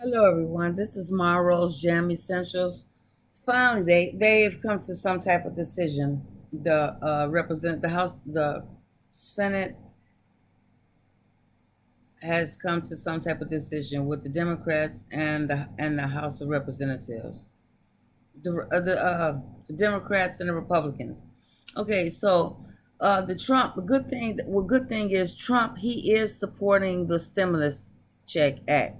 Hello, everyone. This is Marrow's Jam Essentials. Finally, they've come to some type of decision. The House, the Senate has come to some type of decision with the Democrats and the House of Representatives. The Democrats and the Republicans. Okay, so the Trump. Good thing is Trump. He is supporting the stimulus check act.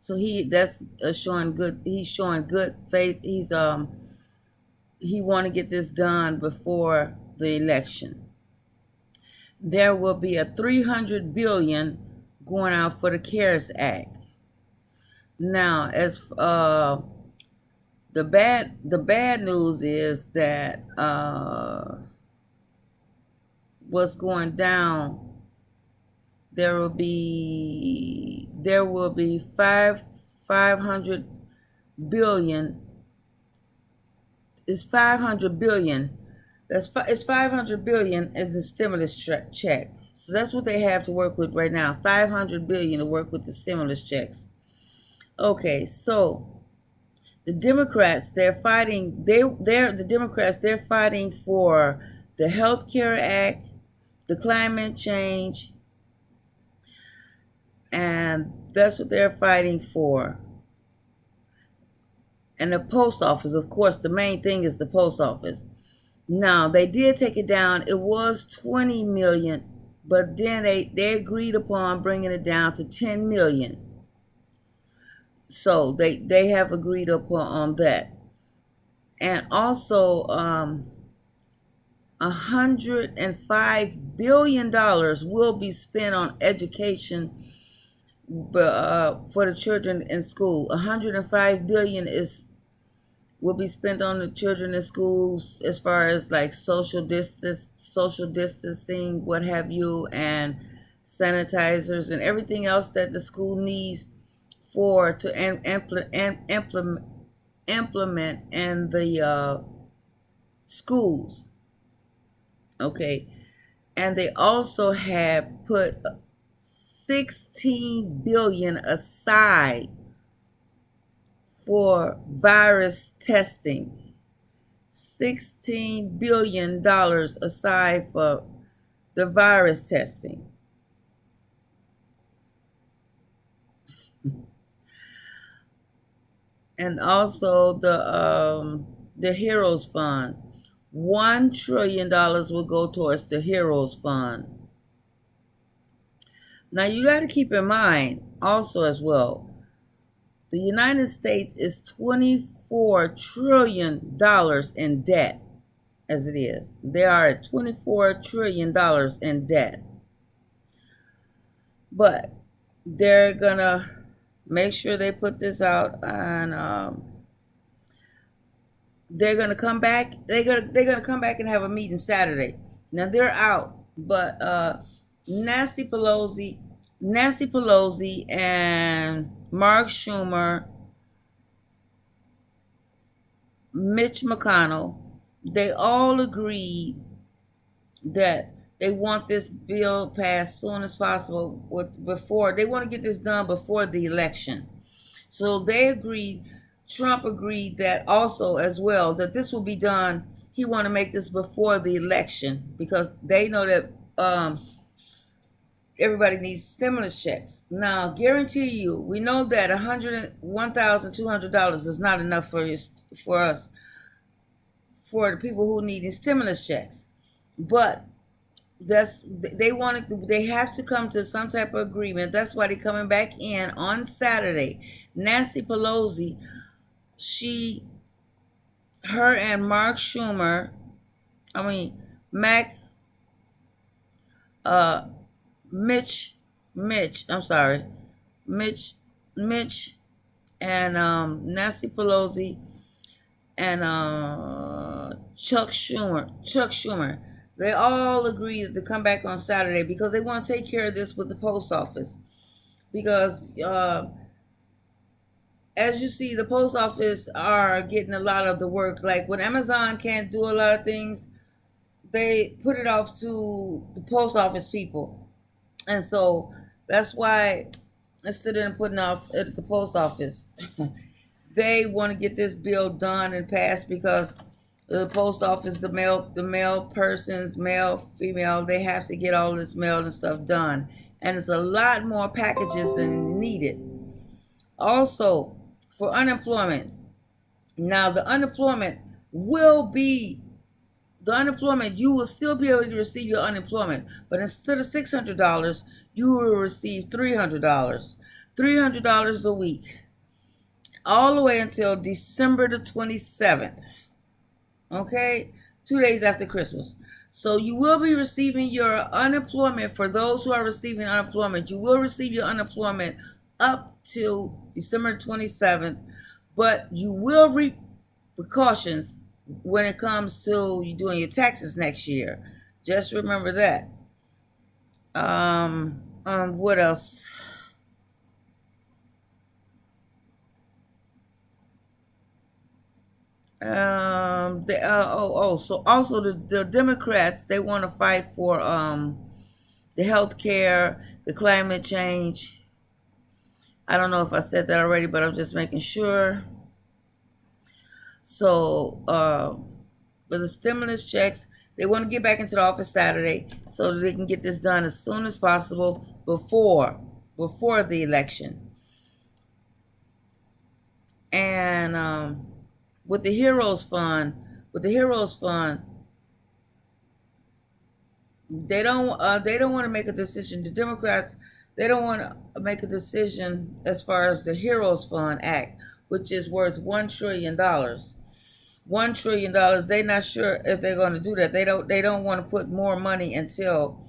So that's showing good. He's showing good faith. He want to get this done before the election. There will be a 300 billion going out for the CARES Act. Now, as the bad news is that what's going down, there will be 500 billion. It's 500 billion. It's 500 billion as a stimulus check. So that's what they have to work with right now. 500 billion to work with the stimulus checks. Okay, so the Democrats, they're fighting. They're fighting for the Health Care Act, the climate change, and that's what they're fighting for. And the post office, of course, the main thing is the post office. Now they did take it down. It was 20 million, but then they agreed upon bringing it down to 10 million. So they have agreed upon that, and also $105 billion will be spent on education, for the children in school. 105 billion is will be spent on the children in schools as far as like social distancing, what have you, and sanitizers and everything else that the school needs for to implement in the schools. Okay, and they also have put 16 billion aside for virus testing. $16 billion aside for the virus testing. And also the Heroes Fund. $1 trillion will go towards the Heroes Fund. Now you got to keep in mind also as well, the United States is $24 trillion in debt as it is. They are at $24 trillion in debt. But they're gonna make sure they put this out, and they're gonna come back and have a meeting Saturday. Now they're out, but Nancy Pelosi, Nancy Pelosi and Mark Schumer, Mitch McConnell, they all agreed that they want this bill passed soon as possible. Before they want to get this done before the election, so they agreed. Trump agreed that also as well that this will be done. He want to make this before the election because they know that everybody needs stimulus checks. Now, guarantee you, we know that $101,200 is not enough for us, for the people who need stimulus checks. But they have to come to some type of agreement. That's why they're coming back in on Saturday. Nancy Pelosi, she her and Mark Schumer, I mean Mac uh Mitch Mitch, I'm sorry, Mitch Mitch and Nancy Pelosi and Chuck Schumer, they all agreed to come back on Saturday because they want to take care of this with the post office. Because as you see, the post office are getting a lot of the work. Like when Amazon can't do a lot of things, they put it off to the post office people, and so that's why instead of putting off at the post office. They want to get this bill done and passed because the post office, the mail persons, male, female, they have to get all this mail and stuff done, and it's a lot more packages than needed. Also, for unemployment, now will be the unemployment, you will still be able to receive your unemployment, but instead of $600, you will receive $300, $300 a week, all the way until December the 27th. Okay, 2 days after Christmas. So you will be receiving your unemployment. For those who are receiving unemployment, you will receive your unemployment up to December 27th, but you will reap precautions when it comes to you doing your taxes next year. Just remember that. What else? So also the Democrats, they want to fight for the health care, the climate change. I don't know if I said that already, but I'm just making sure. So with the stimulus checks, they want to get back into the office Saturday so that they can get this done as soon as possible before the election. And with the Heroes Fund, they don't want to make a decision. The Democrats, they don't want to make a decision as far as the Heroes Fund Act, which is worth $1 trillion. $1 trillion. They're not sure if they're going to do that. They don't want to put more money until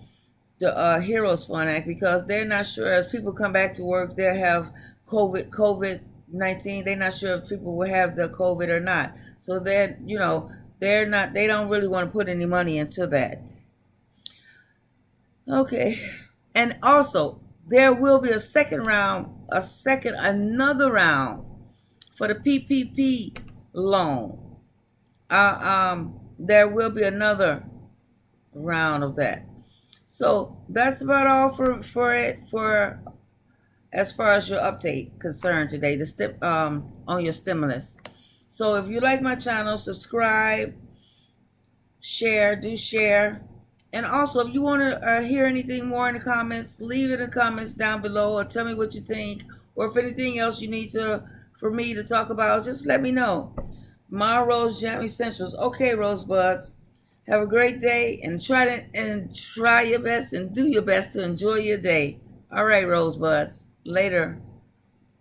the Heroes Fund Act, because they're not sure as people come back to work they'll have COVID-19. They're not sure if people will have the COVID or not. So they don't really want to put any money into that. Okay. And also, there will be another round for the PPP loan. There will be another round of that. So that's about all for as far as your update concerned today, on your stimulus. So if you like my channel, subscribe, share. And also, if you want to hear anything more in the comments, leave it in the comments down below, or tell me what you think, or if anything else you need for me to talk about, just let me know. My Rose Jam Essentials. Okay, Rosebuds. Have a great day, and try your best and do your best to enjoy your day. All right, Rosebuds. Later.